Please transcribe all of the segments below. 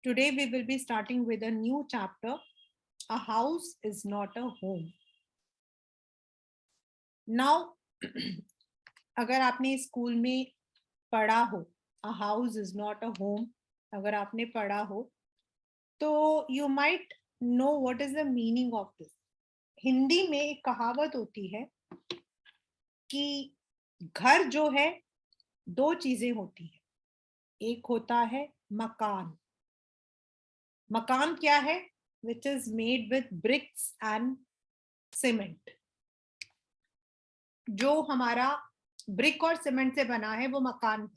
Today we will be starting with a new chapter. A house is not a home. Now, अगर आपने school में पढ़ा हो, a house is not a home, अगर आपने पढ़ा हो, तो you might know what is the meaning of this. Hindi में एक कहावत होती है कि घर जो है दो चीजें होती है. एक होता है मकान. मकान क्या है? Which is made with bricks and cement. जो हमारा ब्रिक और सीमेंट से बना है वो मकान है.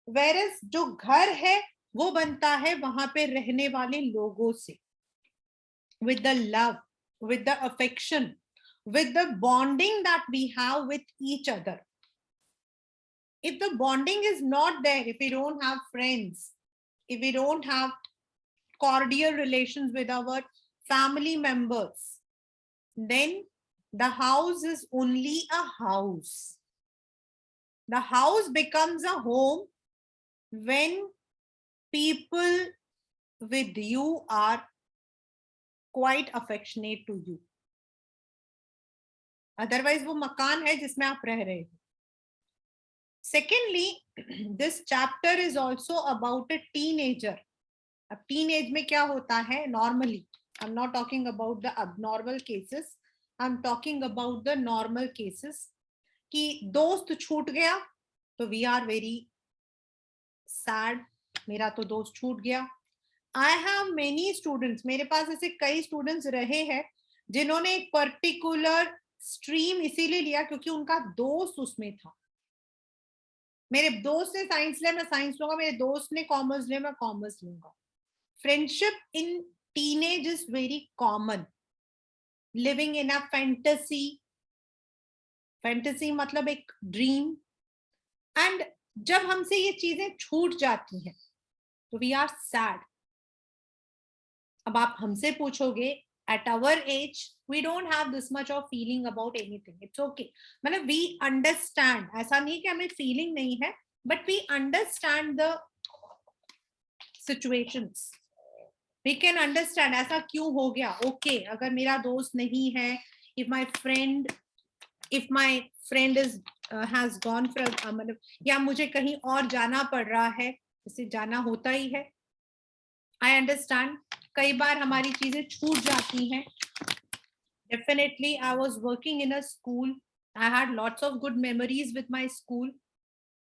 वेरस जो घर है वो बनता है वहां पे रहने वाले लोगों से, with the love, with the affection, with the bonding that we have with each other. If the bonding is not there, if we don't have friends, if we don't have cordial relations with our family members, then the house is only a house. The house becomes a home when people with you are quite affectionate to you. Otherwise वो मकान है जिसमें आप रह रहे हो. Secondly, this chapter is also about a teenager. अब teenage में क्या होता है normally? I'm not talking about the abnormal cases. I'm talking about the normal cases. कि दोस्त छूट गया तो we are very sad. मेरा तो दोस्त छूट गया. I have many students. मेरे पास ऐसे कई students रहे हैं जिन्होंने एक particular stream इसीलिए लिया क्योंकि उनका दोस्त उसमें था. मेरे दोस्त ने साइंस लिया, मैं साइंस लूंगा. मेरे दोस्त ने कॉमर्स लिया, मैं कॉमर्स लूंगा. Friendship in teenage is very common. Living in a fantasy. Fantasy मतलब एक dream. And जब हमसे ये चीजें छूट जाती हैं तो we are sad. अब आप हमसे पूछोगे, at our age we don't have this much of feeling about anything. It's okay. मतलब we understand. ऐसा नहीं कि हमें feeling नहीं है, but we understand the situations. We can understand ऐसा क्यों हो गया. Okay, अगर मेरा दोस्त नहीं है, if my friend is has gone for मतलब या मुझे कहीं और जाना पड़ रहा है, जैसे जाना होता ही है. I understand. कई बार हमारी चीजें छूट जाती हैं. Definitely, I was working in a school. I had lots of good memories with my school.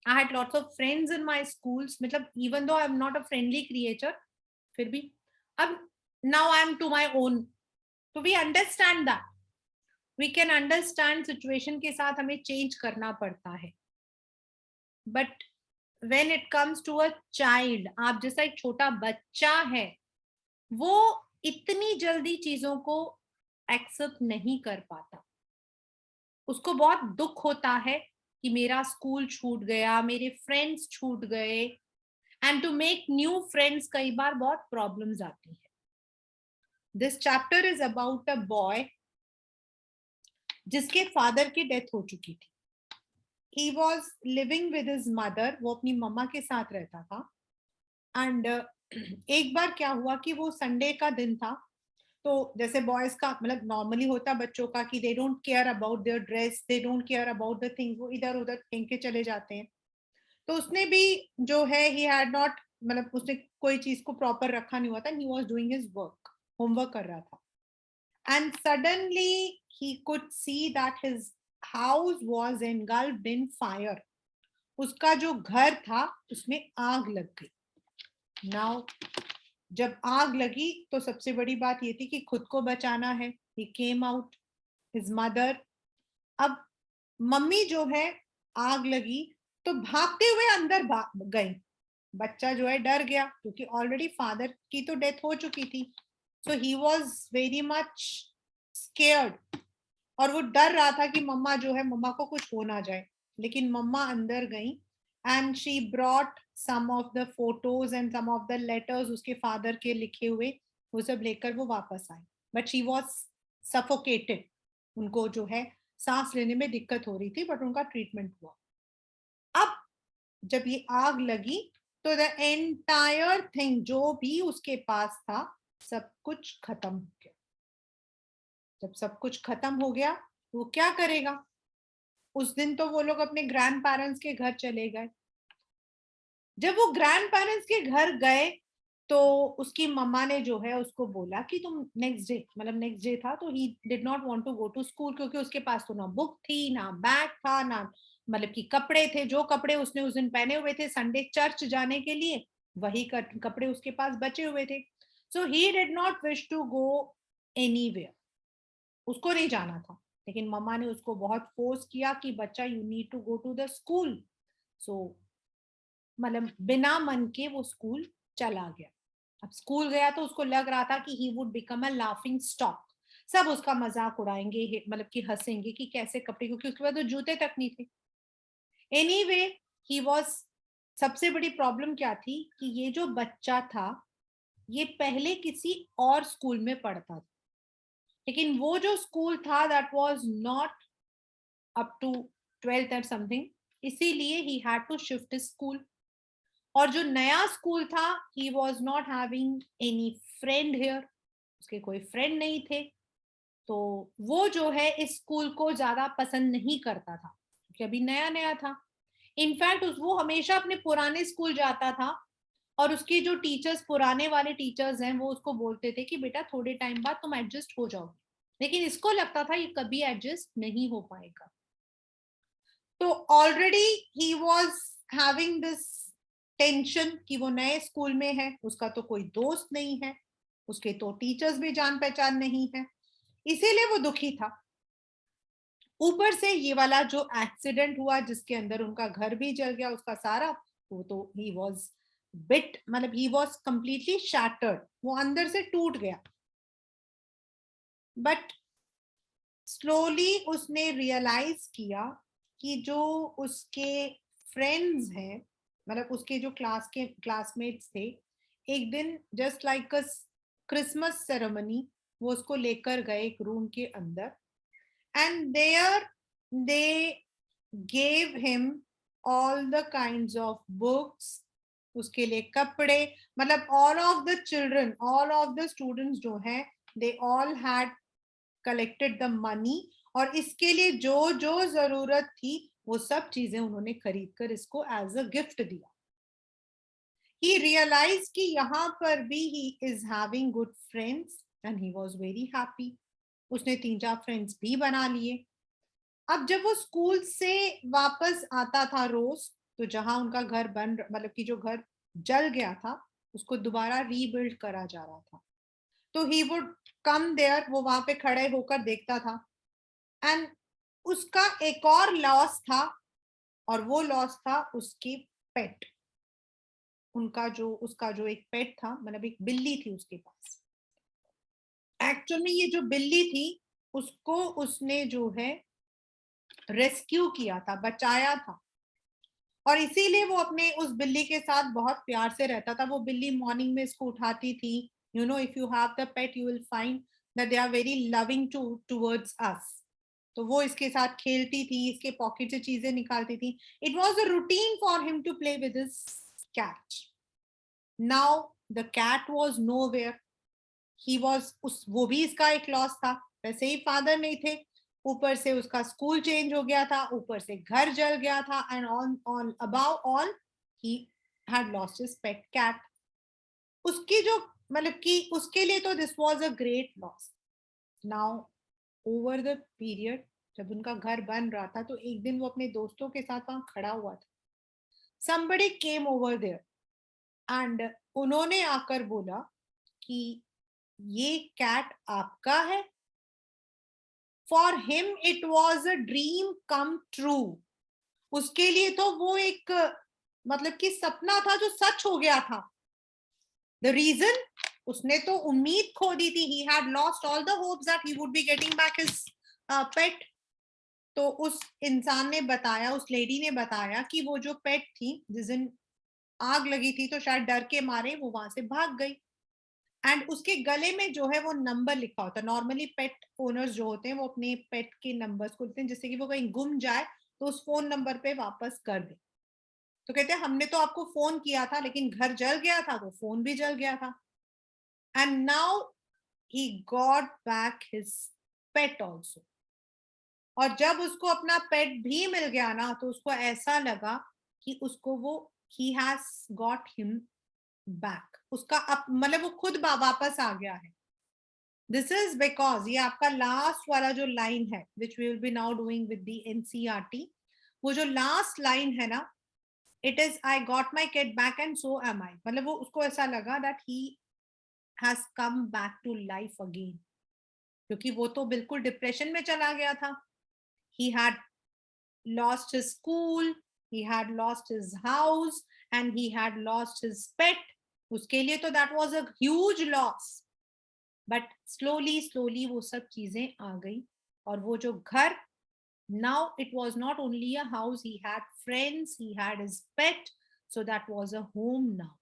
I had lots of friends in my schools. मतलब even though I'm not a friendly creature, फिर भी अब now I'm to my own. So we understand that. We can understand situation के साथ हमें change करना पड़ता है. But when it comes to a child, आप जैसा एक छोटा बच्चा है, वो इतनी जल्दी चीजों को एक्सेप्ट नहीं कर पाता. उसको बहुत दुख होता है कि मेरा स्कूल छूट गया, मेरे फ्रेंड्स छूट गए. And to make new friends कई बार बहुत प्रॉब्लम्स आती है. This chapter is about a boy जिसके फादर की डेथ हो चुकी थी. He was living with his mother. वो अपनी मम्मा के साथ रहता था. एंड एक बार क्या हुआ कि वो संडे का दिन था. तो जैसे बॉयज का मतलब नॉर्मली होता बच्चों का कि they don't care about their dress, they don't care about the things, वो इधर उधर फेंक के चले जाते हैं. तो उसने भी जो है ही हैड नॉट मतलब उसने कोई चीज को प्रॉपर रखा नहीं हुआ था. He was doing his work, homework कर रहा था. And suddenly he could see that his house was engulfed in fire. उसका जो घर था उसमें आग लग गई. नाउ जब आग लगी तो सबसे बड़ी बात ये थी कि खुद को बचाना है. ही केम आउट, हिज मदर. अब मम्मी जो है आग लगी तो भागते हुए अंदर गई. बच्चा जो है डर गया क्योंकि ऑलरेडी फादर की तो डेथ हो चुकी थी. So he was very much scared. और वो डर रहा था कि मम्मा जो है मम्मा को कुछ हो ना जाए. लेकिन मम्मा अंदर गई and she brought some of the photos and some of the letters उसके फादर के लिखे हुए, वो सब लेकर वो वापस आई. But she was suffocated. उनको जो है सांस लेने में दिक्कत हो रही थी बट उनका ट्रीटमेंट हुआ. अब जब ये आग लगी तो द एंटायर थिंग, जो भी उसके पास था, सब कुछ खत्म हो गया। जब सब कुछ खत्म हो गया तो वो क्या करेगा? उस दिन तो वो लोग अपने ग्रैंड पेरेंट्स के घर चले गए। जब वो ग्रैंड पेरेंट्स के घर गए तो उसकी मम्मा ने जो है उसको बोला कि तुम नेक्स्ट डे, मतलब नेक्स्ट डे था, तो he did not want to go to school, क्योंकि उसके पास तो ना बुक थी, ना बैग था, ना मतलब कि कपड़े थे। जो कपड़े उसने उस दिन पहने हुए थे संडे चर्च जाने के लिए, वही कपड़े उसके पास बचे हुए थे। So he did not wish to go anywhere, उसको नहीं जाना था। लेकिन मम्मा ने उसको बहुत फोर्स किया कि बच्चा you need to go to the school. So मतलब बिना मन के वो स्कूल चला गया। अब स्कूल गया तो उसको लग रहा था कि he would become a laughing stock, सब उसका मजाक उड़ाएंगे, मतलब कि हंसेंगे कि कैसे कपड़े, क्योंकि उसके पास तो जूते तक नहीं थे। एनीवे ही वाज, सबसे बड़ी प्रॉब्लम क्या थी कि ये जो बच्चा था ये पहले किसी और स्कूल में पढ़ता था, लेकिन वो जो स्कूल था that was not up to 12th और समथिंग, इसीलिए he had to shift school. और जो नया स्कूल था, he was not having any friend here, उसके कोई फ्रेंड नहीं थे। तो वो जो है इस स्कूल को ज्यादा पसंद नहीं करता था, क्योंकि अभी नया नया था। इनफैक्ट वो हमेशा अपने पुराने स्कूल जाता था, और उसके जो टीचर्स, पुराने वाले टीचर्स हैं, वो उसको बोलते थे कि बेटा थोड़े टाइम बाद तुम एडजस्ट हो जाओगे, लेकिन इसको लगता था ये कभी एडजस्ट नहीं हो पाएगा। तो already he was having this tension कि वो नए स्कूल में है, उसका तो कोई दोस्त नहीं है, उसके तो टीचर्स भी जान पहचान नहीं है, इसीलिए वो दुखी था। ऊपर से ये वाला जो एक्सीडेंट हुआ जिसके अंदर उनका घर भी जल गया, उसका सारा, वो तो ही वॉज बिट, मतलब ही वॉज कंप्लीटली शैटर्ड, वो अंदर से टूट गया। बट स्लोली उसने रियलाइज किया कि जो उसके फ्रेंड्स हैं, मतलब उसके जो क्लासमेट्स थे, एक दिन just like a Christmas ceremony, वो उसको लेकर गए एक रूम के अंदर, and there they gave him all the kinds of books, उसके लिए कपड़े, मतलब all of the children, all of the students जो हैं, they all had collected the money, और इसके लिए जो जो जरूरत थी वो सब चीजें उन्होंने खरीद कर इसको एज अ गिफ्ट दिया। ही रियलाइज कि यहाँ पर भी he is having good friends and he was very happy. उसने 3-4 फ्रेंड्स भी बना लिए। अब जब वो स्कूल से वापस आता था रोज, तो जहां उनका घर बन, मतलब कि जो घर जल गया था उसको दोबारा रीबिल्ड करा जा रहा था, तो ही वुड कम देयर, वो वहां पे खड़े होकर देखता था। एंड उसका एक और लॉस था, और वो लॉस था उसकी पेट। उनका जो, उसका जो एक पेट था, मतलब एक बिल्ली थी उसके पास। एक्चुअल में ये जो बिल्ली थी उसको उसने जो है रेस्क्यू किया था, बचाया था, और इसीलिए वो अपने उस बिल्ली के साथ बहुत प्यार से रहता था। वो बिल्ली मॉर्निंग में इसको उठाती थी। You know, if you have the pet you will find that they are very loving towards us. तो वो इसके साथ खेलती थी, इसके पॉकेट से चीजें निकालती थी। It was a routine for him to play with his cat. Now the cat was nowhere, he was us, वो भी इसका एक लॉस था। वैसे ही फादर नहीं थे, ऊपर से उसका स्कूल चेंज हो गया था, ऊपर से घर जल गया था, and on on about all he had lost his pet cat. उसकी जो, मतलब कि उसके लिए तो this was a great loss. Now over the period, जब उनका घर बन रहा था, तो एक दिन वो अपने दोस्तों के साथ वहां खड़ा हुआ था। somebody came over there and उन्होंने आकर बोला कि ये कैट आपका है। For him it was a dream come true, उसके लिए तो वो एक, मतलब कि सपना था जो सच हो गया था। द रीजन, उसने तो उम्मीद खो दी थी, he had lost all the hopes that he would be getting back his pet. तो उस इंसान ने बताया, उस लेडी ने बताया कि वो जो पेट थी, जिस दिन आग लगी थी तो शायद डर के मारे वो वहां से भाग गई, एंड उसके गले में जो है वो नंबर लिखा होता है। नॉर्मली पेट ओनर्स जो होते हैं वो अपने पेट के नंबर्स को लिखते हैं, जिससे कि वो कहीं गुम जाए तो उस फोन नंबर पे वापस कर दे। तो कहते हैं हमने तो आपको फोन किया था लेकिन घर जल गया था तो फोन भी जल गया था. And now he got back his pet also. और जब उसको अपना पेट भी मिल गया ना तो उसको ऐसा लगा कि उसको वो he has got him back. उसका मतलब वो खुद वापस आ गया है. दिस इज बिकॉज ये आपका लास्ट वाला जो लाइन है which we will be now doing with the NCERT. वो जो लास्ट लाइन है ना, it is I got my kid back and so am I. मतलब वो उसको ऐसा लगा that he has come back to life again, क्योंकि वो तो बिल्कुल डिप्रेशन में चला गया था. He had lost his school, he had lost his house, and he had lost his pet. उसके लिए तो that was a huge loss. But slowly slowly वो सब चीजें आ गई. और वो जो घर, now it was not only a house, he had friends, he had his pet, so that was a home now.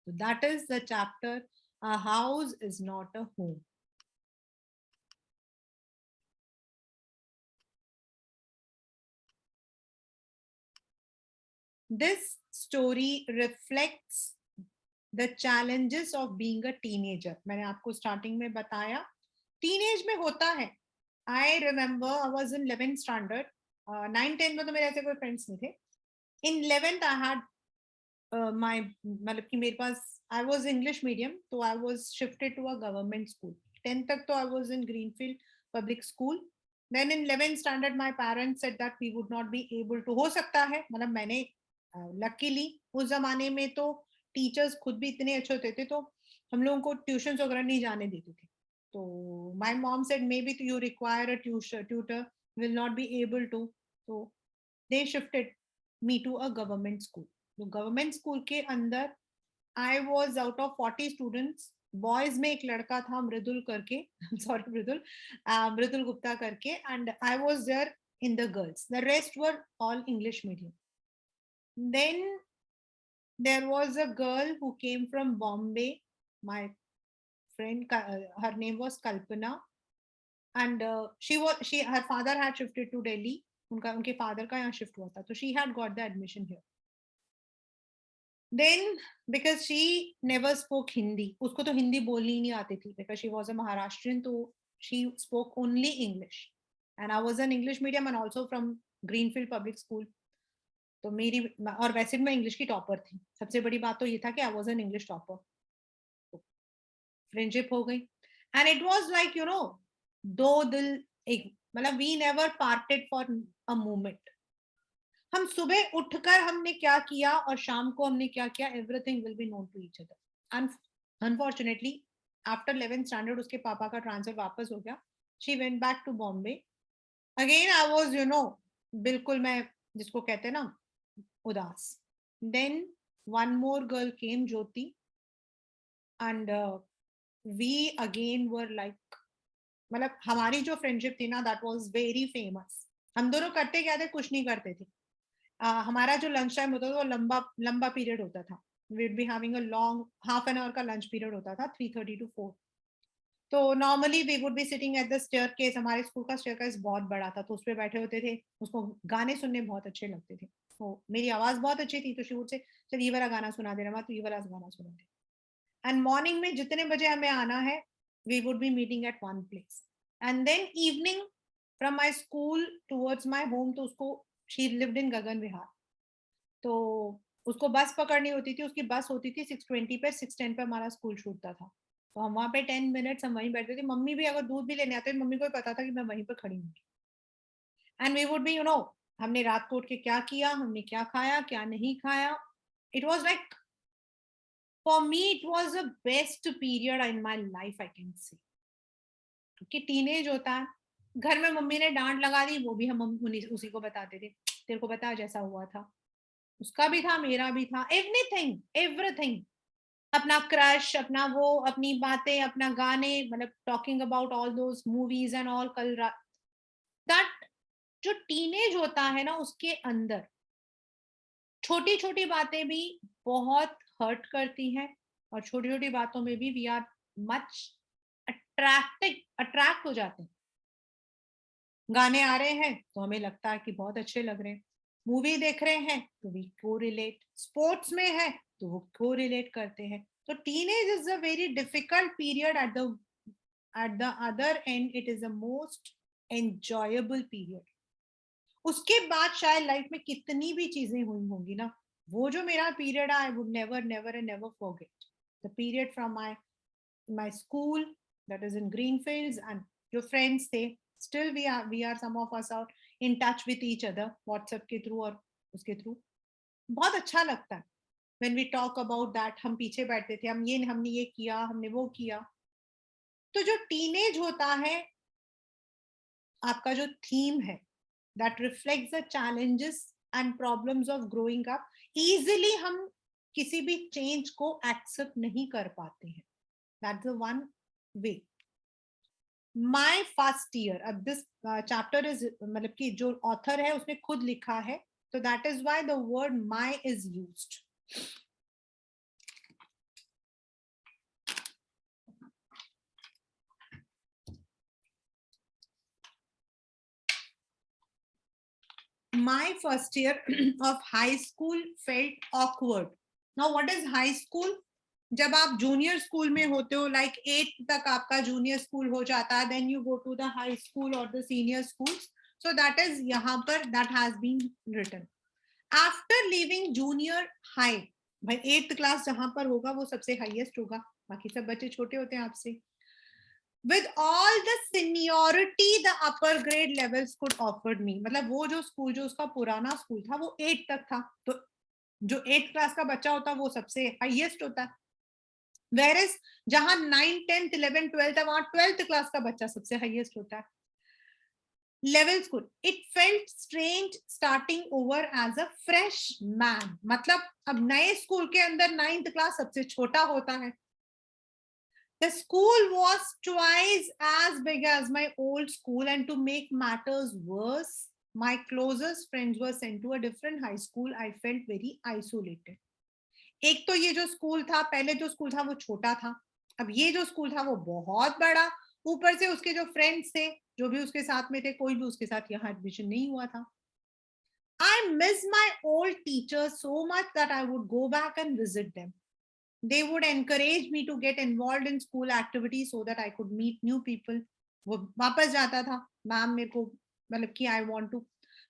So that is the chapter, a house is not a home. This story reflects the challenges of being a teenager. मैंने आपको starting में बताया teenage में होता है. I remember I was in 11th standard. 9 10 में तो मेरे ऐसे कोई फ्रेंड्स नहीं थे. इन 11th आई हैड माय, मतलब कि मेरे पास, आई वाज इंग्लिश मीडियम, तो I was shifted to a government school. 10th तक तो I was in Greenfield public school. Then in 11th standard my parents said that we would not be able to, हो सकता है, मतलब मैंने luckily उस जमाने में तो टीचर्स खुद भी इतने अच्छे होते थे तो हम लोगों को ट्यूशन वगैरह नहीं जाने देते थे. तो my mom said maybe you require a tutor, will not be able to. तो they shifted me to a government school. तो गवर्नमेंट स्कूल के अंदर I was out of 40 students. Boys में एक लड़का था मृदुल करके, सॉरी मृदुल, मृदुल गुप्ता करके, and I was there in the girls. The rest were all English medium. Then there was a girl who came from Bombay. My friend, her name was Kalpana, and she her father had shifted to Delhi. उनके father का यहाँ shift हुआ था, तो she had got the admission here. Then because she never spoke Hindi, उसको तो हिंदी बोलनी ही नहीं आती थी, because she was a Maharashtrian, तो she spoke only English. And I was an English medium and also from Greenfield Public School. तो मेरी, और वैसे भी मैं इंग्लिश की टॉपर थी. सबसे बड़ी बात तो ये था कि I was an English topper. Friendship हो गई. एंड इट वाज लाइक दो दिल एक, मतलब we never parted for a moment. हम सुबह उठकर हमने क्या किया और शाम को हमने क्या किया, everything will be known to each other. Unfortunately after 11th standard उसके पापा का ट्रांसफर वापस हो गया. She went back to Bombay. Again I was बिल्कुल, मैं जिसको कहते हैं ना उदास. Then one more girl came, Jyoti, and we again were like, मतलब हमारी जो फ्रेंडशिप थी ना, दैट वाज वेरी फेमस. हम दोनों करते क्या थे, कुछ नहीं करते थे. हमारा जो लंच टाइम होता था वो लंबा लंबा पीरियड होता था. We would be having a long half an hour का लंच पीरियड होता था, 3:30 to 4. तो normally we would be sitting at the staircase. हमारे स्कूल का स्टेयरकेस बहुत बड़ा था, तो उस पे बैठे होते थे. उसको गाने सुनने बहुत अच्छे लगते थे. तो मेरी आवाज बहुत अच्छी थी, तो शी वुड से चल ये वाला गाना सुना दे रहा, तो ये वाला गाना सुना दे. एंड मॉर्निंग में जितने बजे हमें आना है, we would be meeting at one place. And then evening from my school towards my home, तो उसको, शी लिव्ड इन गगन विहार, तो उसको बस पकड़नी होती थी. उसकी बस होती थी 6:20 पे, 6:10 पे हमारा स्कूल छूटता था. तो हम वहाँ पे 10 मिनट्स हम वहीं बैठते थे. मम्मी भी अगर दूध भी लेने आते, मम्मी को पता था कि मैं वहीं पर खड़ी हूँ. एंड वी वुड बी हमने रात को उठ के क्या किया, हमने क्या खाया, क्या नहीं खाया. It was like, for me it was the best period in my life, I can say. क्योंकि टीनेज होता है, घर में मम्मी ने डांट लगा दी, वो भी हम उसी को बताते थे, तेरे को बता जैसा हुआ था. उसका भी था, मेरा भी था, एवरीथिंग एवरीथिंग. अपना क्रश, अपना वो, अपनी बातें, अपना गाने, मतलब talking about all those movies and all. कल रात, दैट जो टीनेज होता है ना, उसके अंदर छोटी छोटी बातें भी बहुत हर्ट करती हैं. और छोटी छोटी बातों में भी वी आर मच अट्रैक्ट हो जाते हैं. गाने आ रहे हैं तो हमें लगता है कि बहुत अच्छे लग रहे हैं. मूवी देख रहे हैं तो वी को रिलेट, स्पोर्ट्स में है तो वो को रिलेट करते हैं. तो teenage is a very difficult period. At the other and it is the most enjoyable period. उसके बाद शायद लाइफ में कितनी भी चीजें हुई होंगी ना, वो जो मेरा period I would never never and never forget the period from my school, that is in Greenfields. And जो फ्रेंड्स थे, still we are some of us out in touch with each other WhatsApp के through और उसके through. बहुत अच्छा लगता है when we talk about that. हम पीछे बैठते थे, हमने ये किया, हमने वो किया. तो जो टीनेज होता है, आपका जो थीम है, that reflects the challenges and problems of growing up. easily हम किसी भी चेंज को एक्सेप्ट नहीं कर पाते हैं. that's the one way. my first year, अब this chapter is, मतलब कि जो ऑथर है उसने खुद लिखा है, तो that is why the word my is used. My first year of high school felt awkward. Now what is high school? जब आप जूनियर स्कूल में होते हो, लाइक 8th तक आपका जूनियर स्कूल हो जाता है, then you go to the high school और the senior schools. So that is यहाँ पर that has been written. After living junior high, भाई 8th क्लास जहां पर होगा वो सबसे हाईएस्ट होगा, बाकी सब बच्चे छोटे होते हैं आपसे. with all the seniority the upper grade levels could offered me, मतलब वो जो स्कूल, जो उसका पुराना स्कूल था वो 8 तक था, तो जो 8th क्लास का बच्चा होता है वो सबसे हाईएस्ट होता है. Whereas जहां 9th 10th 11th 12th है, वहां 12th क्लास का बच्चा सबसे हाईएस्ट होता है. Level school, it felt strange starting over as a freshman. मतलब अब नए स्कूल के अंदर 9th क्लास सबसे छोटा होता है. The school was twice as big as my old school, and to make matters worse, my closest friends were sent to a different high school. I felt very isolated. एक तो ये जो school था, पहले जो स्कूल था वो छोटा था, अब ये जो स्कूल था वो बहुत बड़ा, ऊपर से उसके जो फ्रेंड्स थे, जो भी उसके साथ में थे, कोई भी उसके साथ यहाँ एडमिशन नहीं हुआ था. I miss my old teachers so much that I would go back and visit them. They would encourage me to get involved in school activities so that I could meet new people. वो वापस जाता था, ma'am मेरे को, मतलब कि I want to.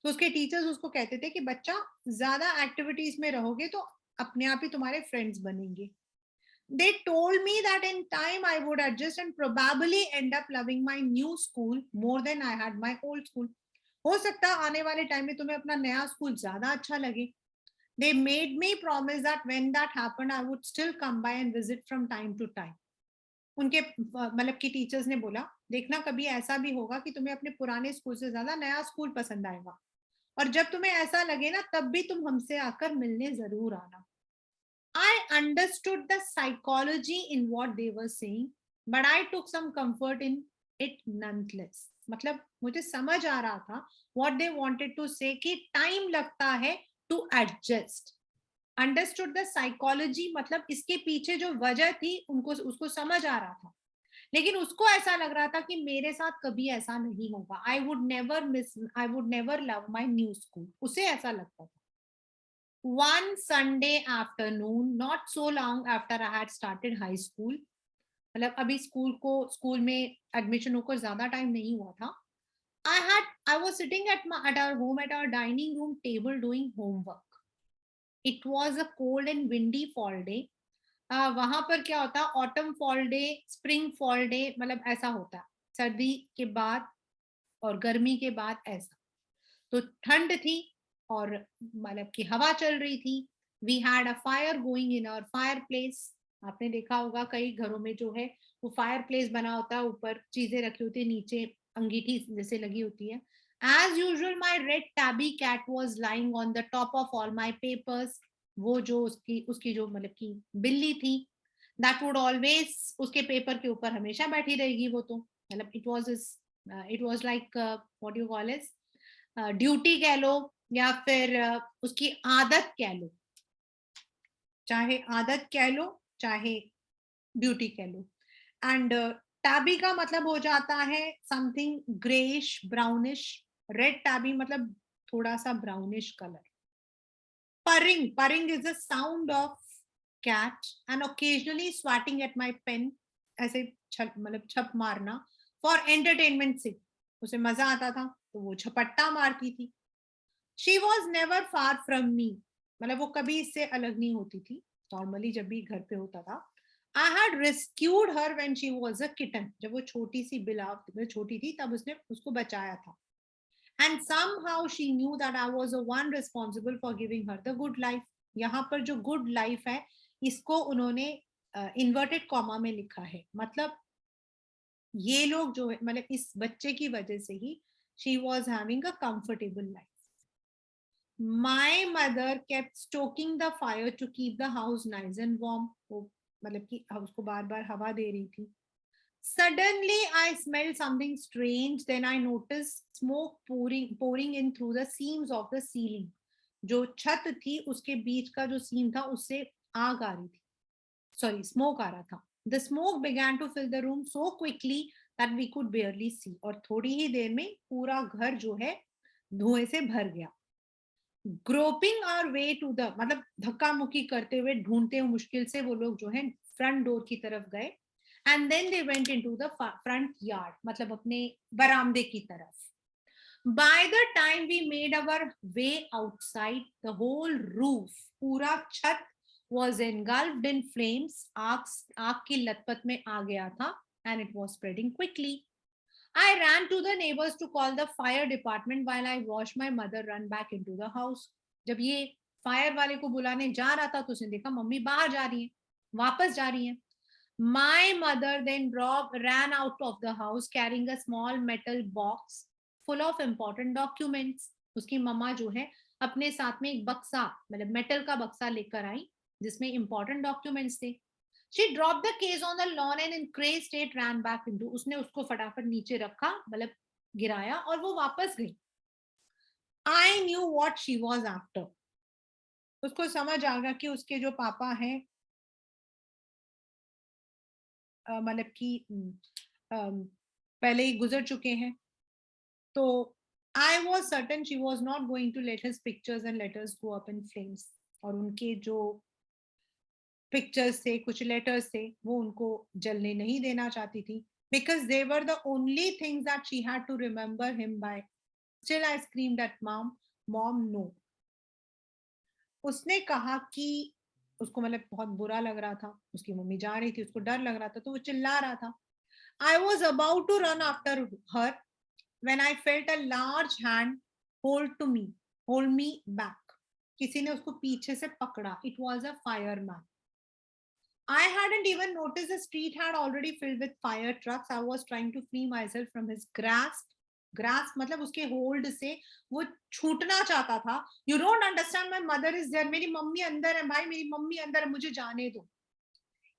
तो उसके टीचर्स उसको कहते थे कि बच्चा ज्यादा एक्टिविटीज में रहोगे तो अपने आप ही तुम्हारे फ्रेंड्स बनेंगे. They told me that in time I would adjust and probably end up loving my new school more than I had my old school. हो सकता है आने वाले टाइम में तुम्हें अपना नया स्कूल ज्यादा अच्छा लगे. They made me promise that when that happened, I would still come by and visit from time to time. उनके मतलब कि टीचर्स ने बोला, देखना कभी ऐसा भी होगा कि तुम्हें अपने पुराने स्कूल से ज्यादा नया स्कूल पसंद आएगा, और जब तुम्हें ऐसा लगे ना, तब भी तुम हमसे आकर मिलने जरूर आना. I understood the psychology in what they were saying, but I took some comfort in it nonetheless. मतलब मुझे समझ आ रहा था what they wanted to say कि टाइम लगता है to adjust. Understood the psychology, मतलब इसके पीछे जो वजह थी उनको, उसको समझ आ रहा था, लेकिन उसको ऐसा लग रहा था कि मेरे साथ कभी ऐसा नहीं होगा. आई would never love my new school, उसे ऐसा लगता था. One Sunday afternoon, not so long after I had started high school, मतलब अभी स्कूल में एडमिशन होकर ज्यादा टाइम नहीं हुआ था. I was sitting at our home at our dining room table doing homework. It was a cold and windy fall day. वहां पर क्या होता है, autumn fall day, spring fall day, मतलब ऐसा होता है, सर्दी के बाद और गर्मी के बाद ऐसा. तो ठंड थी और मतलब कि हवा चल रही थी. We had a fire going in our fireplace. आपने देखा होगा कई घरों में जो है वो फायर प्लेस बना होता है, ऊपर चीजें रखी होती है, नीचे अंगीठी जैसे लगी होती है. As usual my red tabby cat was lying on the top of all my papers. वो जो उसकी उसकी जो मतलब कि बिल्ली थी, दैट वुड ऑलवेज उसके पेपर के ऊपर हमेशा बैठी रहेगी. वो तो मतलब it was like what you call is duty कह लो, या फिर उसकी आदत कह लो, चाहे आदत कह लो चाहे ड्यूटी कह लो. एंड टैबी का मतलब हो जाता है something greyish brownish. Red tabby मतलब थोड़ा सा brownish colour. Purring is the sound of cat, and occasionally swatting at my pen, ऐसे मतलब छप मारना for entertainment sake. उसे मजा आता था तो वो झपट्टा मारती थी. She was never far from me. मतलब वो कभी इससे अलग नहीं होती थी. नॉर्मली जब भी घर पे होता था. I had rescued her when she was a kitten. जब वो छोटी सी बिलाव छोटी थी तब उसने उसको बचाया था. And somehow she knew that I was the one responsible for giving her the good life. यहाँ पर जो good life है इसको उन्होंने इन्वर्टेड कॉमा में लिखा है. मतलब ये लोग जो है मतलब इस बच्चे की वजह से ही she was having a comfortable life. My mother kept stoking the fire to keep the house nice and warm. वो मतलब कि उसको बार बार हवा दे रही थी. Suddenly, I smelled something strange. Then I noticed smoke pouring in through the seams of the ceiling. जो छत थी उसके बीच का जो सीम था उससे आग आ रही थी. Sorry, smoke आ रहा था. The smoke began to fill the room so quickly that we could barely see. और थोड़ी ही देर में पूरा घर जो है धुएं से भर गया. Groping our way to the मतलब धक्का मुक्की करते हुए ढूंढते हुए मुश्किल से वो लोग जो है फ्रंट डोर की तरफ गए. And then they went into the front yard, मतलब अपने बरामदे की तरफ. By the time we made our way outside, the whole roof, पूरा छत was engulfed in flames. आग की लतपत में आ गया था, and it was spreading quickly. I ran to the neighbors to call the fire department while I watched my mother run back into the house. जब ये fire वाले को बुलाने जा रहा था तो उसने देखा मम्मी बाहर जा रही है, वापस जा रही है. My mother then ran out of the house carrying a small metal box full of important documents. उसकी मम्मा जो है अपने साथ में एक बक्सा मतलब मेटल का बक्सा लेकर आई जिसमें important documents थे. She dropped the case on the lawn and in crazed state ran back into. उसने उसको फटाफट नीचे रखा मतलब गिराया और वो वापस गई. I knew what she was after. उसको समझ आ गया कि उसके जो पापा हैं मतलब कि पहले ही गुजर चुके हैं. तो I was certain she was not going to let his pictures and letters go up in flames. और उनके जो पिक्चर्स थे कुछ लेटर्स थे वो उनको जलने नहीं देना चाहती थी. Because they were the only things that she had to remember him by. Still I screamed at mom no. उसने कहा कि उसको मतलब बहुत बुरा लग रहा था. उसकी मम्मी जा रही थी उसको डर लग रहा था तो वो चिल्ला रहा था. I was about to run after her when I felt a large hand hold me back. किसी ने उसको पीछे से पकड़ा. It was a fireman. I hadn't even noticed the street had already filled with fire trucks. I was trying to free myself from his grasp. Grasp मतलब उसके hold से वो छूटना चाहता था. You don't understand my mother is there. मेरी mummy अंदर है भाई, मेरी मम्मी अंदर है, मुझे जाने दो.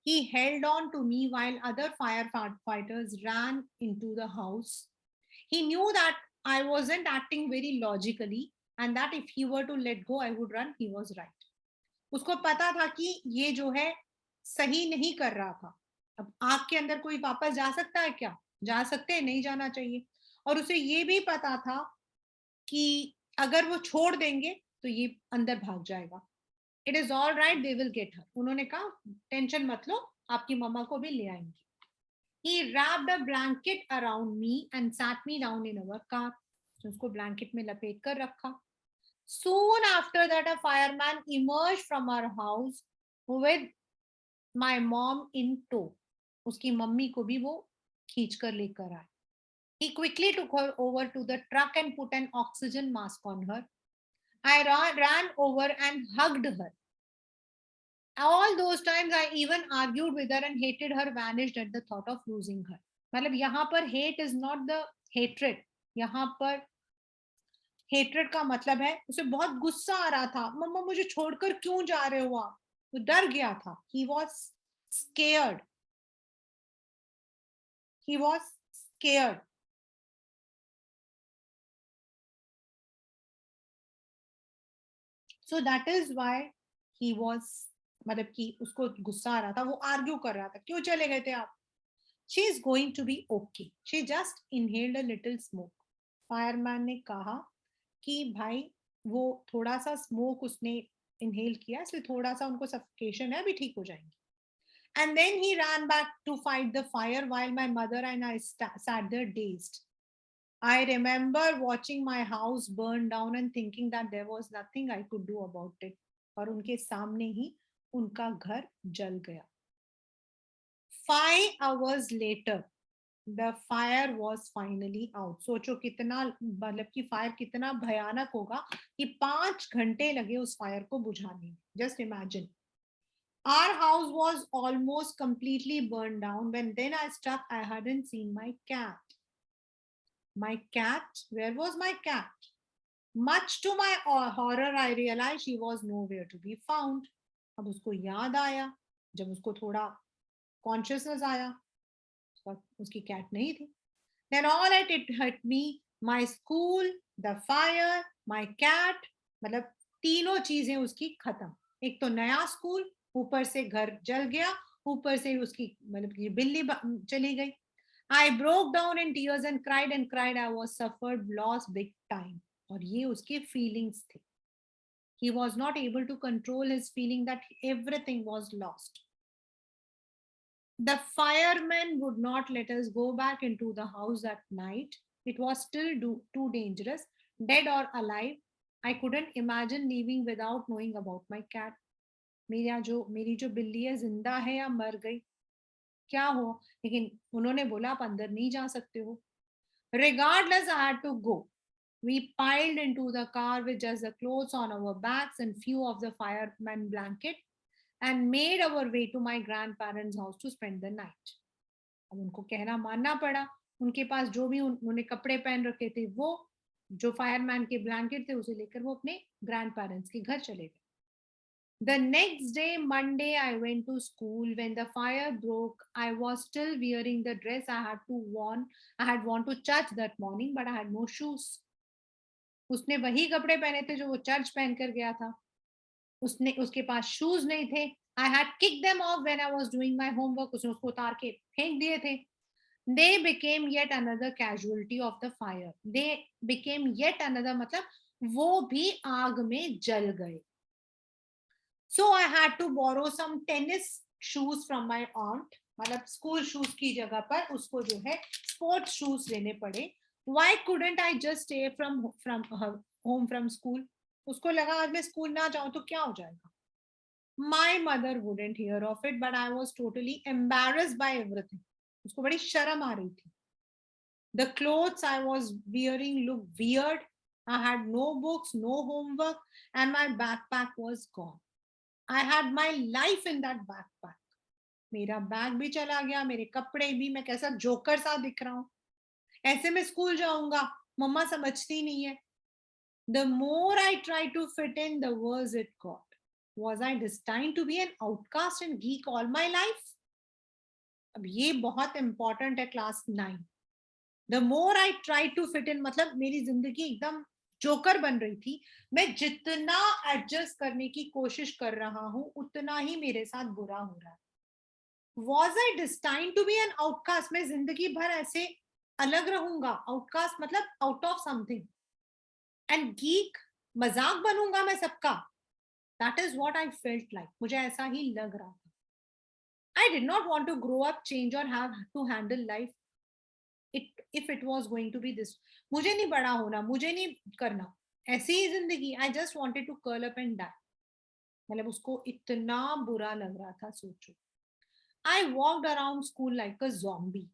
He held on to me while other firefighters ran into the house. He knew that I wasn't acting very logically and that if he were to let go, I would run. He was right. उसको पता था कि ये जो है सही नहीं कर रहा था. अब आग के अंदर कोई वापस जा सकता है क्या? जा सकते हैं, नहीं जाना चाहिए. और उसे ये भी पता था कि अगर वो छोड़ देंगे तो ये अंदर भाग जाएगा. It is all right, they will get her. उन्होंने कहा टेंशन मत लो, आपकी मम्मा को भी ले आएंगे. He wrapped a blanket around me and sat me down in our car. उसको ब्लैंकेट में लपेट कर रखा. Soon after that, a fireman emerged from our house with my mom in tow. उसकी मम्मी को भी वो खींच कर लेकर आए. He quickly took her over to the truck and put an oxygen mask on her. I ran over and hugged her. All those times I even argued with her and hated her vanished at the thought of losing her. मतलब यहाँ पर hate is not the hatred. यहाँ पर hatred का मतलब है उसे बहुत गुस्सा आ रहा था. मम्मा मुझे छोड़कर क्यों जा रहे हो आप? वो डर गया था. He was scared. He was scared. So that is why he was मतलब कि उसको गुस्सा आ रहा था. वो आर्ग्यू कर रहा था, क्यों चले गए थे आप? She is going to be okay. She just inhaled a little smoke. Fireman ने कहा कि भाई वो थोड़ा सा स्मोक उसने इनहेल किया, इसलिए थोड़ा सा उनको सफोकेशन है, अभी ठीक हो जाएंगे. And then he ran back to fight the fire while my mother and I sat there dazed. I remember watching my house burn down and thinking that there was nothing I could do about it. और उनके सामने ही उनका घर जल गया. 5 hours later, the fire was finally out. सोचो कितना, मतलब कि फायर कितना भयानक होगा कि 5 घंटे लगे उस फायर को बुझाने में. Just imagine. Our house was almost completely burned down when then I struck I hadn't seen my cat. My cat? Where was my cat? Much to my horror, I realized she was nowhere to be found. अब उसको याद आया, जब उसको थोड़ा consciousness आया, उसकी cat नहीं थी. Then all it hit me, my school, the fire, my cat. मतलब तीनों चीजें उसकी खत्म. एक तो नया स्कूल, ऊपर से घर जल गया, ऊपर से उसकी मतलब कि बिल्ली चली गई. I broke down in tears and cried and cried. I was suffered loss big time. और ये उसके feelings थे. He was not able to control his feeling that everything was lost. The firemen would not let us go back into the house at night. It was still too dangerous, dead or alive. I couldn't imagine leaving without knowing about my cat. मेरी जो बिल्ली है जिंदा है या मर गई, क्या हो. लेकिन उन्होंने बोला आप अंदर नहीं जा सकते हो. Regardless, I had to go. We piled into the car with just the clothes on our backs and few of the fireman blanket and made our way to my grandparents' house to spend the night. अब उनको कहना मानना पड़ा. उनके पास जो भी उन्होंने कपड़े पहन रखे थे, वो जो फायरमैन के ब्लैंकेट थे, उसे लेकर वो अपने ग्रैंड पेरेंट्स के घर चले गए. The next day, Monday, I went to school. When the fire broke, I was still wearing the dress I had worn to church that morning, but I had no shoes. उसने वही कपड़े पहने थे जो वो चर्च पहन कर गया था. उसके पास शूज नहीं थे. I had kicked them off when I was doing my homework. उसने उसको उतार के फेंक दिए थे. They became yet another casualty of the fire. They became yet another, मतलब वो भी आग में जल गए. So I had to borrow some tennis shoes from my aunt. मतलब स्कूल शूज की जगह पर उसको जो है स्पोर्ट्स शूज लेने पड़े. Why couldn't I just stay home from school? उसको लगा आज मैं स्कूल ना जाऊं तो क्या हो जाएगा. My mother wouldn't hear of it, but I was totally embarrassed by everything. उसको बड़ी शर्म आ रही थी. The clothes I was wearing looked weird. I had no books, no homework, and my backpack was gone. I had my life in that backpack. मेरा bag भी चला गया, मेरे कपड़े भी. मैं कैसा जोकर सा दिख रहा हूँ. ऐसे में स्कूल जाऊंगा, मम्मा समझती नहीं है. The more I tried to fit in, the worse it got. Was I destined to be an outcast and geek all my life? अब ये बहुत इंपॉर्टेंट है. Class 9. The more I try to fit in, मतलब मेरी जिंदगी एकदम joker बन रही थी. मैं जितना एडजस्ट करने की कोशिश कर रहा हूं, उतना ही मेरे साथ बुरा हो रहा है. Was I destined to be an outcast? मैं जिंदगी भर ऐसे अलग रहूंगा. आउटकास्ट मतलब out of something. And geek, मजाक बनूंगा मैं सबका. That is what I felt like. मुझे ऐसा ही लग रहा था. I did not want to grow up, change और have to handle life if it was going to be this. मुझे नहीं बड़ा होना, मुझे नहीं करना ऐसी ही जिंदगी. I just wanted to curl up and die. मतलब उसको इतना बुरा लग रहा था. सोचो. I walked around school like a zombie.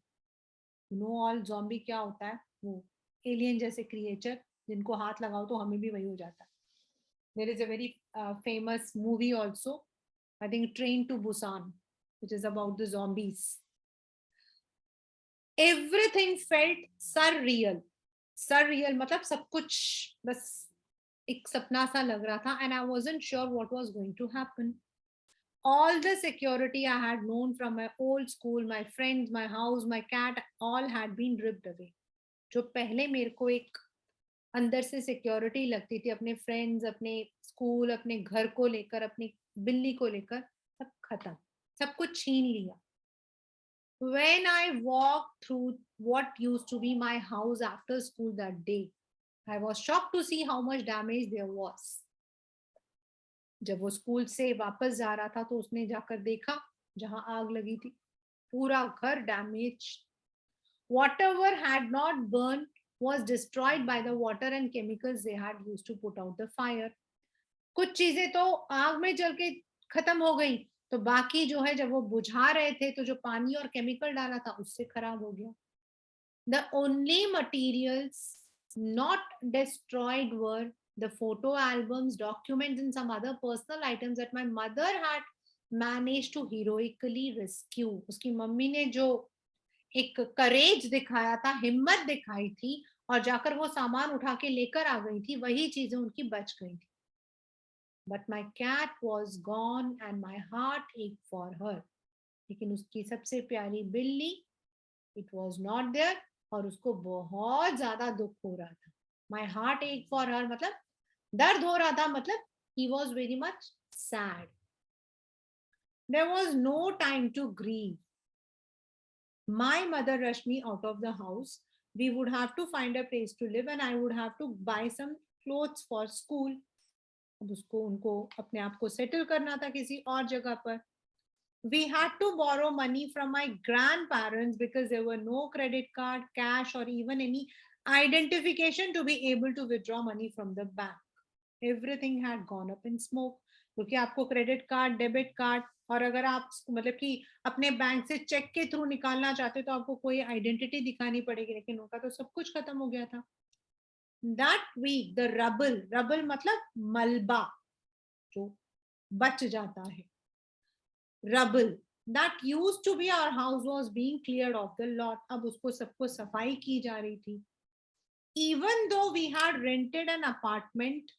You know all zombie क्या होता है? वो एलियन जैसे क्रिएचर जिनको हाथ लगाओ तो हमें भी वही हो जाता है. There is a very famous movie also, I think Train to Busan, which is about the zombies. Everything felt surreal. Surreal मतलब सब कुछ बस एक सपना सा लग रहा था. And I wasn't sure what was going to happen. All the security I had known from my old school, my friends, my house, my cat, all had been ripped away. जो पहले मेरे को एक अंदर से सिक्योरिटी लगती थी अपने फ्रेंड्स, अपने स्कूल, अपने घर को लेकर, अपनी बिल्ली को लेकर, सब खत्म. सब कुछ छीन लिया. When I walked through what used to be my house after school that day, I was shocked to see how much damage there was. जब वो स्कूल से वापस जा रहा था तो उसने जाकर देखा जहां आग लगी थी, पूरा घर damage. Whatever had not burned was destroyed by the water and chemicals they had used to put out the fire. कुछ चीजें तो आग में जल के खत्म हो गई, तो बाकी जो है जब वो बुझा रहे थे तो जो पानी और केमिकल डाला था उससे खराब हो गया. The only materials not destroyed were the photo albums, documents, and some other personal items that my mother had managed to heroically rescue. उसकी मम्मी ने जो एक करेज दिखाया था, हिम्मत दिखाई थी और जाकर वो सामान उठा के लेकर आ गई थी, वही चीजें उनकी बच गई थी. But my cat was gone and my heart ache for her. लेकिन उसकी सबसे प्यारी बिल्ली, इट वॉज नॉट देयर, और उसको बहुत ज्यादा दुख हो रहा था. माई हार्ट एक फॉर हर मतलब दर्द हो रहा था, मतलब he was very much sad. There was no time to grieve. My mother rushed me out of the house. We would have to find a place to live and I would have to buy some clothes for school. अब उसको उनको अपने आप को settle करना था किसी और जगह पर. We had to borrow money from my grandparents because there were no credit card, cash, or even any identification to be able to withdraw money from the bank. Everything had gone up in smoke. क्योंकि आपको credit card, debit card, और अगर आप मतलब कि अपने bank से check के थ्रू निकालना चाहते तो आपको कोई आइडेंटिटी दिखानी पड़ेगी, लेकिन उनका तो सब कुछ खत्म हो गया था. That week the rubble, rubble मतलब मलबा जो बच जाता है, rubble that used to be our house was being cleared off the lot. अब उसको सबको सफाई की जा रही थी. Even though we had rented an apartment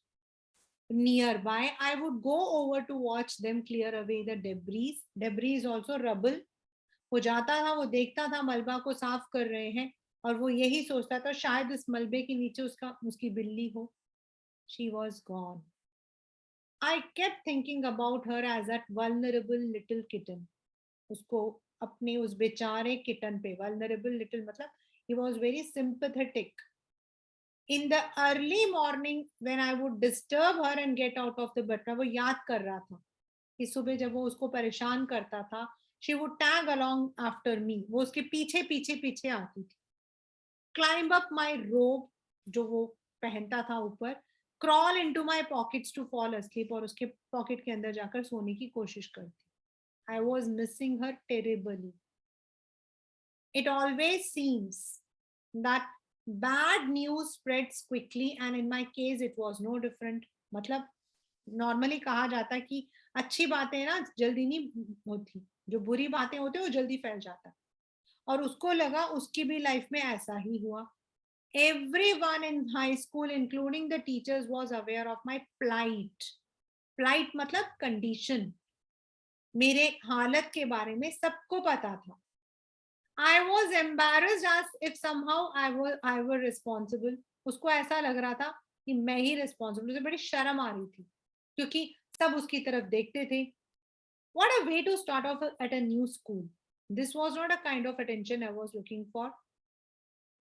nearby, I would go over to watch them clear away the debris. Debris is also rubble. वो जाता था, वो देखता था मलबा को साफ कर रहे हैं, और वो यही सोचता था शायद इस मलबे के नीचे उसकी बिल्ली हो. She was gone. I kept thinking about her as that vulnerable little kitten. उसको अपने उस बेचारे किटन पे, vulnerable little मतलब he was very sympathetic. In the early morning when I would disturb her and get out of the bed, वो याद कर रहा था कि सुबह जब वो उसको परेशान करता था, she would tag along after me. वो उसके पीछे पीछे पीछे आती थी. Climb up my robe जो वो पहनता था ऊपर, crawl into my pockets to fall asleep, और उसके पॉकेट के अंदर जाकर सोने की कोशिश करती. I was missing her terribly. It always seems that bad news spreads quickly and in my case it was no different. मतलब नॉर्मली कहा जाता है कि अच्छी बातें ना जल्दी नहीं होती, जो बुरी बातें होती है वो जल्दी फैल जाता है, और उसको लगा उसकी भी लाइफ में ऐसा ही हुआ. Everyone in high school including the teachers was aware of my plight. plight मतलब कंडीशन, मेरे हालत के बारे में सबको पता था. I was embarrassed as if somehow I were responsible. उसको ऐसा लग रहा था कि मैं ही रिस्पॉन्सिबल, उसे बड़ी शर्म आ रही थी क्योंकि सब उसकी तरफ देखते थे. What a way to start off at a new school. This was not a kind of attention I was looking for.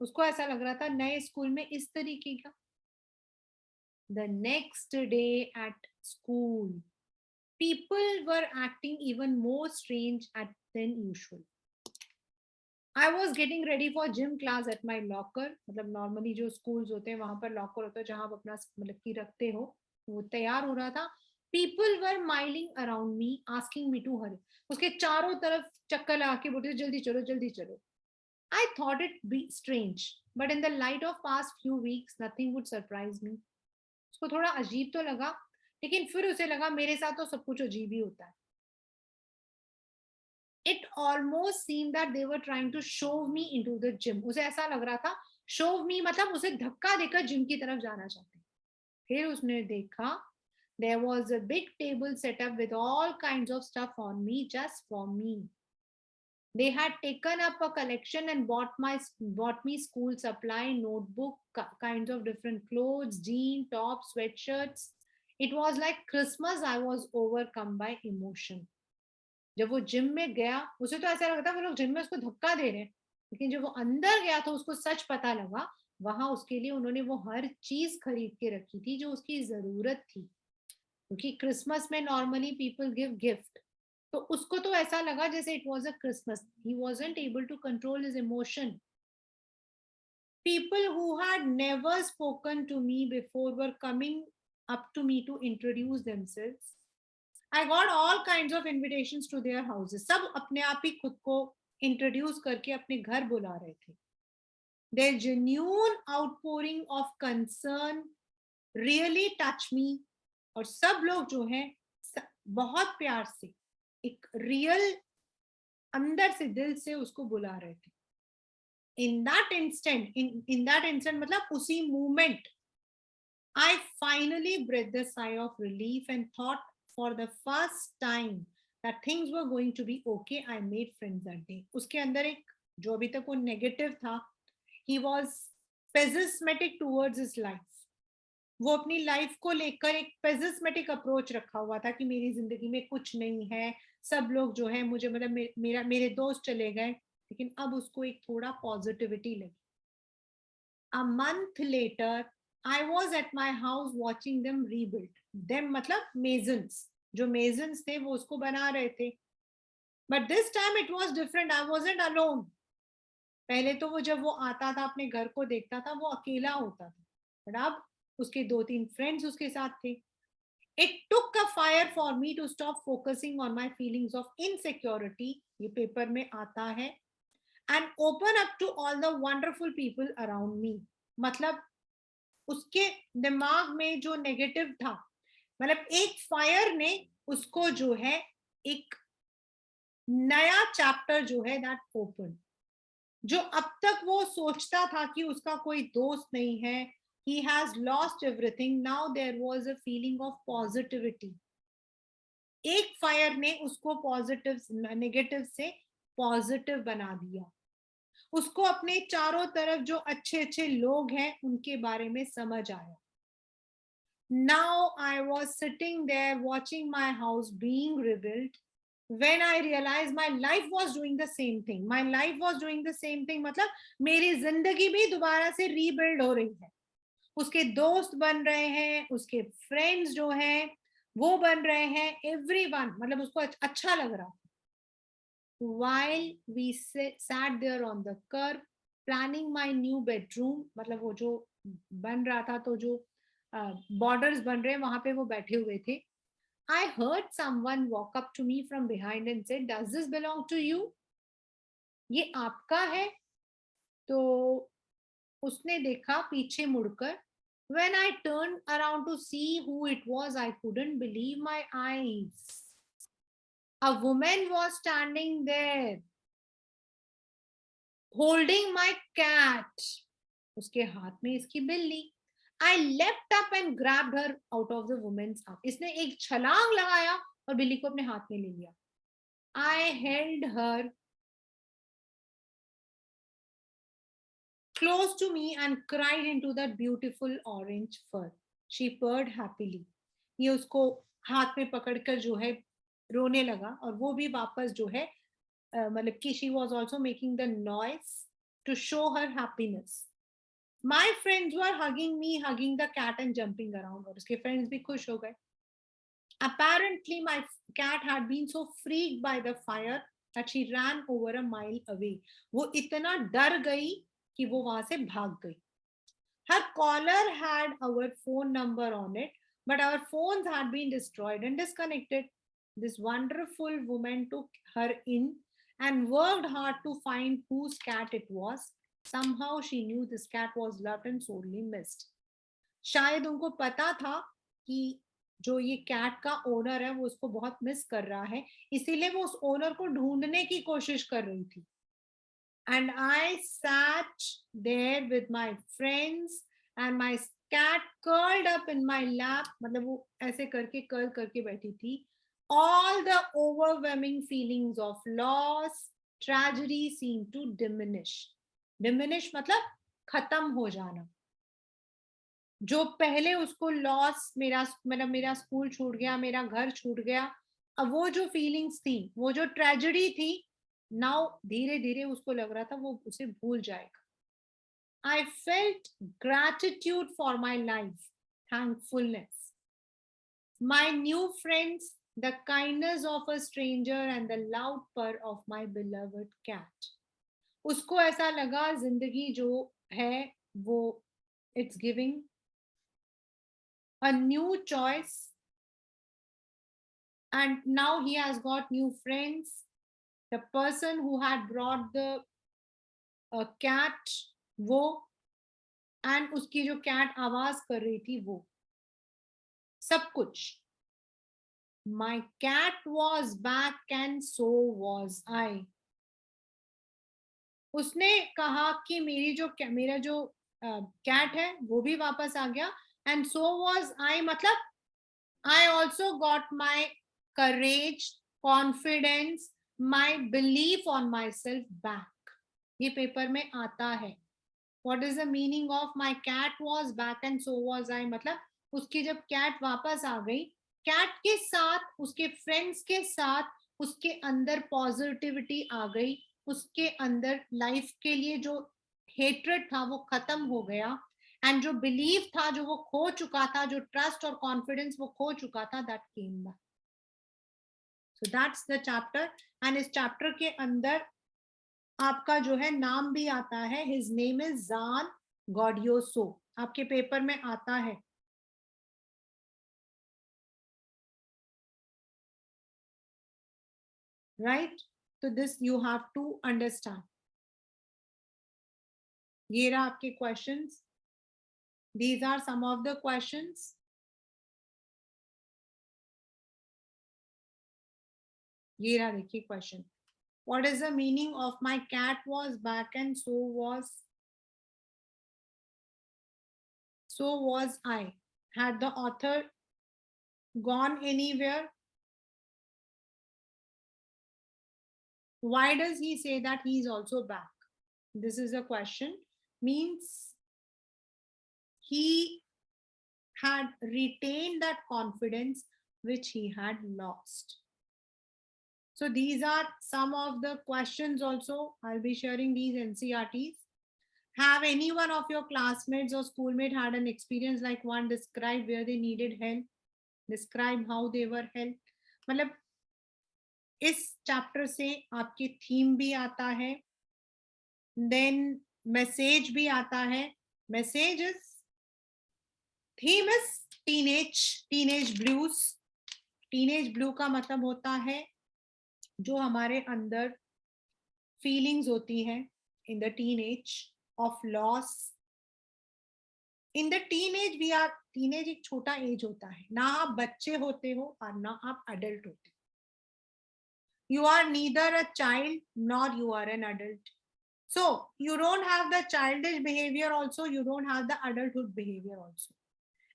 उसको ऐसा लग रहा था नए स्कूल में इस तरीके का. The next day at school, people were acting even more strange than usual. I was getting ready for gym class at my locker. मतलब नॉर्मली जो स्कूल्स होते हैं वहां पर लॉकर होता है जहां आप अपना मतलब की रखते हो. वो तैयार हो रहा था. People were miling around me, asking me to hurry. उसके चारों तरफ चक्कर लगा के बोलते थे जल्दी चलो जल्दी चलो. I thought it be strange, but in the light of past few weeks, nothing would surprise me. उसको थोड़ा अजीब तो लगा, लेकिन फिर उसे लगा मेरे साथ तो सब कुछ अजीब ही होता है. It almost seemed that they were trying to shove me into the gym. उसे ऐसा लग रहा था shove me मतलब उसे धक्का देकर जिम की तरफ जाना चाहते हैं. फिर उसने देखा there was a big table set up with all kinds of stuff on me just for me. They had taken up a collection and bought me school supply, notebook, kinds of different clothes, jean, tops, sweatshirts. It was like Christmas. I was overcome by emotion. जब वो gym में गया उसे तो ऐसा लगा था वो लोग जिम में उसको धक्का दे रहे हैं, लेकिन जब वो अंदर गया तो उसको सच पता लगा वहां उसके लिए उन्होंने वो हर चीज खरीद के रखी थी जो उसकी जरूरत थी, क्योंकि क्रिसमस में नॉर्मली पीपल गिव गिफ्ट। तो उसको तो ऐसा लगा जैसे it was a Christmas, he wasn't able to control his emotion. People who had never spoken to me before were coming up to me to introduce themselves. I got all kinds of invitations to their houses. सब अपने आप ही खुद को introduce करके अपने घर बुला रहे थे। Their genuine outpouring of concern really touched me। और सब लोग जो है बहुत प्यार से एक रियल अंदर से दिल से उसको बुला रहे थे। In that instant मतलब उसी moment I finally breathed a sigh of relief and thought for the first time that things were going to be okay. I made friends that day. उसके अंदर एक जो अभी तक वो नेगेटिव था, he was pessimistic towards his life। वो अपनी लाइफ को लेकर एक पेसिस्मेटिक अप्रोच रखा हुआ था कि मेरी जिंदगी में कुछ नहीं है, सब लोग जो है मुझे मतलब मेरे दोस्त चले गए, लेकिन अब उसको एक थोड़ा पॉजिटिविटी लगी। A month later, I was at my house watching them rebuild. Them मतलब masons, जो masons थे वो उसको बना रहे थे। But this time it was different. I wasn't alone. पहले तो वो जब वो आता था अपने घर को देखता था वो अकेला होता था, बट अब उसके 2-3 फ्रेंड्स उसके साथ थे। It took a fire for me to stop focusing on my feelings of insecurity, ये पेपर में आता है, and open up to all the wonderful people around me। मतलब उसके दिमाग में जो नेगेटिव था, मतलब एक फायर ने उसको जो है एक नया चैप्टर जो है दैट ओपन। जो अब तक वो सोचता था कि उसका कोई दोस्त नहीं है, he has lost everything, now there was a feeling of positivity. एक फायर ने उसको पॉजिटिव नेगेटिव से पॉजिटिव बना दिया। उसको अपने चारों तरफ जो अच्छे अच्छे लोग हैं उनके बारे में समझ आया। Now I was sitting there watching my house being rebuilt when I realized my life was doing the same thing। My life was doing the same thing मतलब मेरी जिंदगी भी दोबारा से रीबिल्ड हो रही है। उसके दोस्त बन रहे हैं, उसके फ्रेंड्स जो हैं वो बन रहे हैं, एवरीवन मतलब उसको अच्छा लग रहा। While we sat there on the curb planning my new bedroom, मतलब वो जो बन रहा था तो जो बॉर्डर्स बन रहे हैं वहां पे वो बैठे हुए थे। I heard someone walk up to me from behind and said, "Does this belong to you?" ये आपका है? तो उसने देखा पीछे मुड़कर। When I turned around to see who it was, I couldn't believe my eyes. A woman was standing there holding my cat। उसके हाथ में इसकी बिल्ली। I leapt up and grabbed her out of the woman's arm। इसने एक छलांग लगाया और बिल्ली को अपने हाथ में ले लिया। I held her close to me and cried into that beautiful orange fur। She purred happily। ये उसको हाथ में पकड़कर जो है रोने लगा और वो भी वापस जो है मतलब कि she was also making the noise to show her happiness। My friends were hugging me, hugging the cat and jumping around। और उसके फ्रेंड्स भी खुश हो गए। Apparently my cat had been so freaked by the fire that she ran over a mile away। वो इतना डर गई कि वो वहां से भाग गई। Her collar had our phone number on it, but our phones had been destroyed and disconnected। This wonderful woman took her in and worked hard to find whose cat it was। Somehow she knew this cat was loved and sorely missed। शायद उनको पता था कि जो ये cat का owner है वो उसको बहुत मिस कर रहा है, इसीलिए वो उस ओनर को ढूंढने की कोशिश कर रही थी। And I sat there with my friends and my cat curled up in my lap। मतलब वो ऐसे करके कर्ल करके बैठी थी। All the overwhelming feelings of loss, tragedy seemed to diminish। Diminish मतलब खत्म हो जाना। जो पहले उसको लॉस, मेरा स्कूल छूट गया, मेरा घर छूट गया, अब वो जो फीलिंग्स थी, वो जो ट्रेजेडी थी, नाउ धीरे धीरे उसको लग रहा था वो उसे भूल जाएगा। I felt gratitude for my life, thankfulness. My new friends, the kindness of a stranger and the loud purr of my beloved cat. उसको ऐसा लगा जिंदगी जो है वो it's giving a new choice, and now he has got new friends. The person who had brought the cat, वो, and उसकी जो cat आवाज कर रही थी वो, सब कुछ. My cat was back and so was I. उसने कहा कि मेरा जो कैट है वो भी वापस आ गया, एंड सो वॉज आई, मतलब I also got my courage, confidence, my belief on my self back. ये पेपर में आता है. What is the meaning of my cat was back and so was I? मतलब उसकी जब कैट वापस आ गई, कैट के साथ उसके फ्रेंड्स के साथ उसके अंदर पॉजिटिविटी आ गई, उसके अंदर लाइफ के लिए जो हेट्रेड था वो खत्म हो गया, एंड जो बिलीव था जो वो खो चुका था, जो ट्रस्ट और कॉन्फिडेंस वो खो चुका था, that came back. So that's the chapter. And इस चैप्टर के अंदर आपका जो है नाम भी आता है. हिज नेम इज जान गॉडियोसो. आपके पेपर में आता है. राइट? तो this you have to understand. ये रहा आपके questions. These are some of the questions. ये रहा, देखिए question. What is the meaning of my cat was back and so was I? Had the author gone anywhere? Why does he say that he is also back? This is a question. Means he had retained that confidence which he had lost. So these are some of the questions also. I'll be sharing these NCERTs. Have any one of your classmates or schoolmates had an experience like one? Describe where they needed help. Describe how they were helped. मतलब इस chapter से आपकी theme भी आता है, then message भी आता है. Message is, theme is teenage blues. Teenage blue का मतलब होता है जो हमारे अंदर फीलिंग्स होती हैं in the teenage of loss. In the teenage we are, teenage एक छोटा एज होता है, ना आप बच्चे होते हो और ना आप अडल्ट होते हो. You are neither a child nor you are an adult. So you don't have the childish behavior also, you don't have the adulthood behavior also.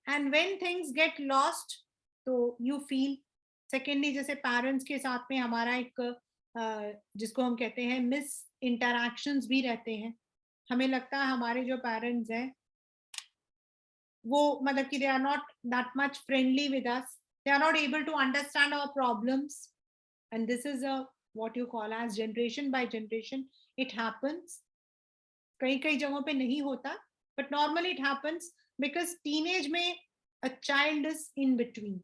And when things get lost, तो you feel. Secondly, जैसे parents के साथ में हमारा एक जिसको हम कहते हैं मिस इंटरैक्शंस भी रहते हैं. हमें लगता है हमारे जो पेरेंट्स हैं वो मतलब कि they are not that much friendly with us, they are not able to understand our problems, and this is a what you call as generation by generation it happens. कई कई जगहों पे नहीं होता, but normally it happens because teenage में a child is in between,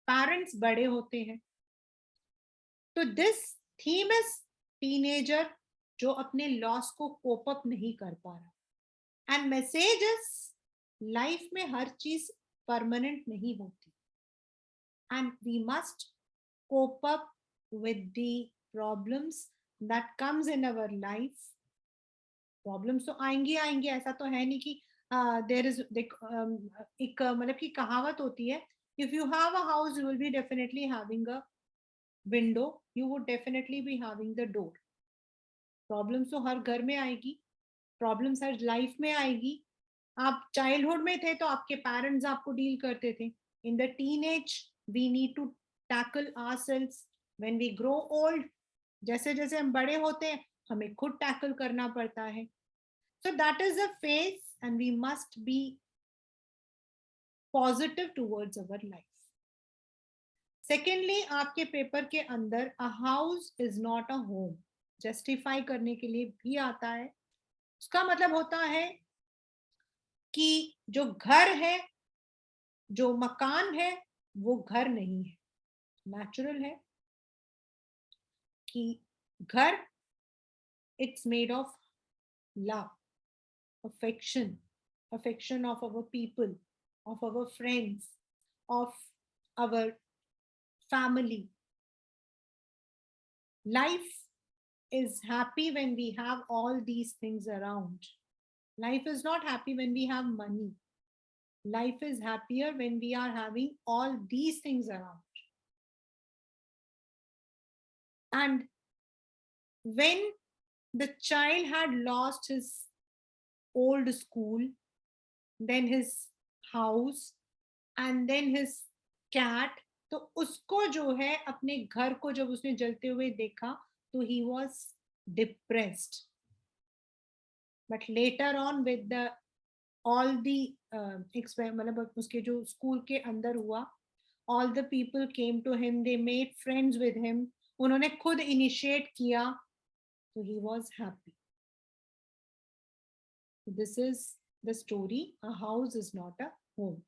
parents बड़े होते हैं. तो this theme is teenager जो अपने लॉस को कोप अप नहीं कर पा रहा. एंड मैसेज इज, लाइफ में हर चीज परमानेंट नहीं होती, and we must cope up with the problems that comes in our life. Problems तो आएंगी आएंगी, ऐसा तो है नहीं कि there is एक मतलब की कहावत होती है, if you have a house you will be definitely having a window, you would definitely be having the door. Problems तो हर घर में आएगी, प्रॉब्लम्स हर लाइफ में आएगी. आप चाइल्डहुड में थे तो आपके पेरेंट्स आपको डील करते थे. In the teenage we need to tackle ourselves. When we grow old, जैसे जैसे हम बड़े होते हैं हमें खुद टैकल करना पड़ता है. So that is a phase and we must be positive towards our life. Secondly, आपके पेपर के अंदर a house is not a home justify करने के लिए भी आता है. उसका मतलब होता है कि जो घर है, जो मकान है, वो घर नहीं है। नेचुरल है कि घर, it's made of love, affection, affection of our people, of our friends, of our family. Life is happy when we have all these things around. Life is not happy when we have money. Life is happier when we are having all these things around. And when the child had lost his old school, then his house, and then his cat, तो उसको जो है अपने घर को जब उसने जलते हुए देखा तो he was depressed. But later on with the all the मतलब उसके जो स्कूल के अंदर हुआ, all the people came to him, they made friends with him, उन्होंने खुद इनिशिएट किया, तो he was happy. This is the story, a house is not a home.